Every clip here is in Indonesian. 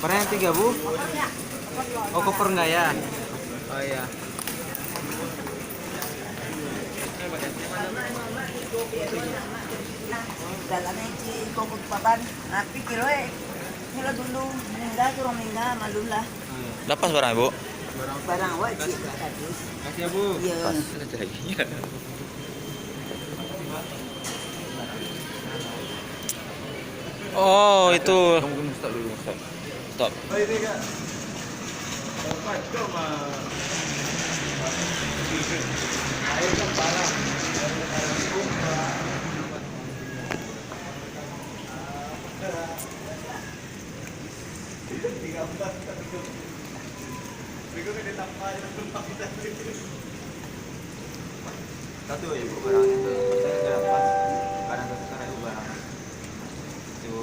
Kopernya yang 3 bu? Oh koper enggak ya? Oh iya. Dalamnya si kokot papan. Napi kilo Nila dulu meninggal turun meninggal malula. Lepas barang ibu. Barang awak cik kados. Kasih ya bu. Iya. Pas ada lagi. Oh itu. Kamu stop dulu stop. Stop. Oh ini kak. Dapat cuma. Air kan parah. Satu ya bu barangnya tuh saya pas barang sekarang itu barang itu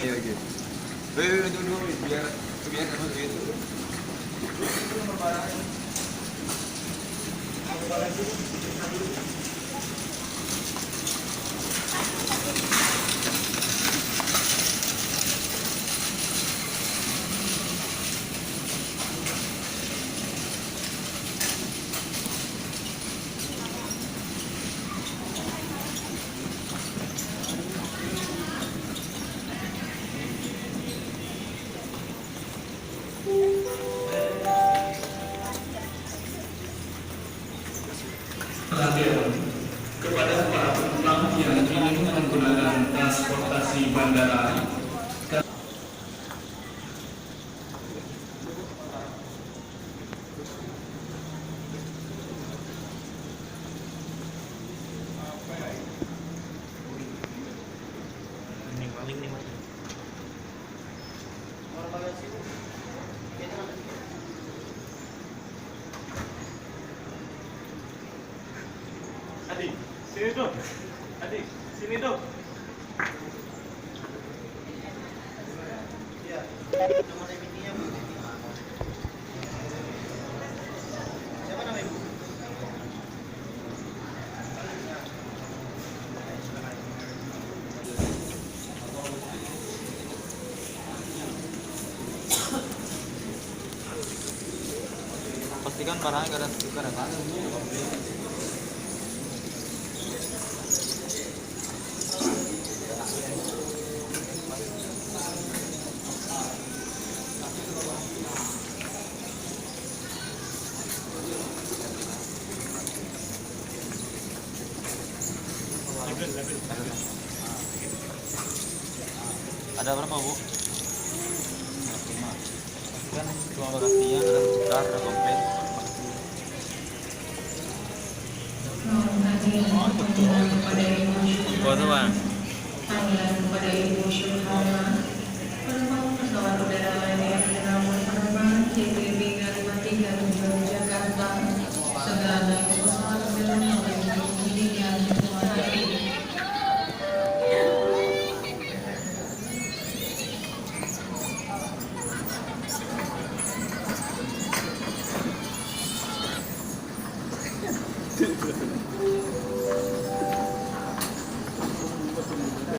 iya gitu. Dulu biar kebiasaan begitu. Perhatian kepada para penumpang yang ingin menggunakan transportasi bandara. Adik, sini dong. Adik, sini dong. Ya. Nama ibunya Bu. Siapa nama ibu? Pastikan barangnya gak ada stiker ya pak. Ada berapa bu? Kan cuma bagasinya ada sebentar, ada komplit. Oh itu bang. Panggilan kepada Ibu Syuhana, penumpang pesawat udara Lion Air dengan penerbangan JTB 537 Jakarta, segera naik pesawat udara oleh kemudian Januari. Thank you.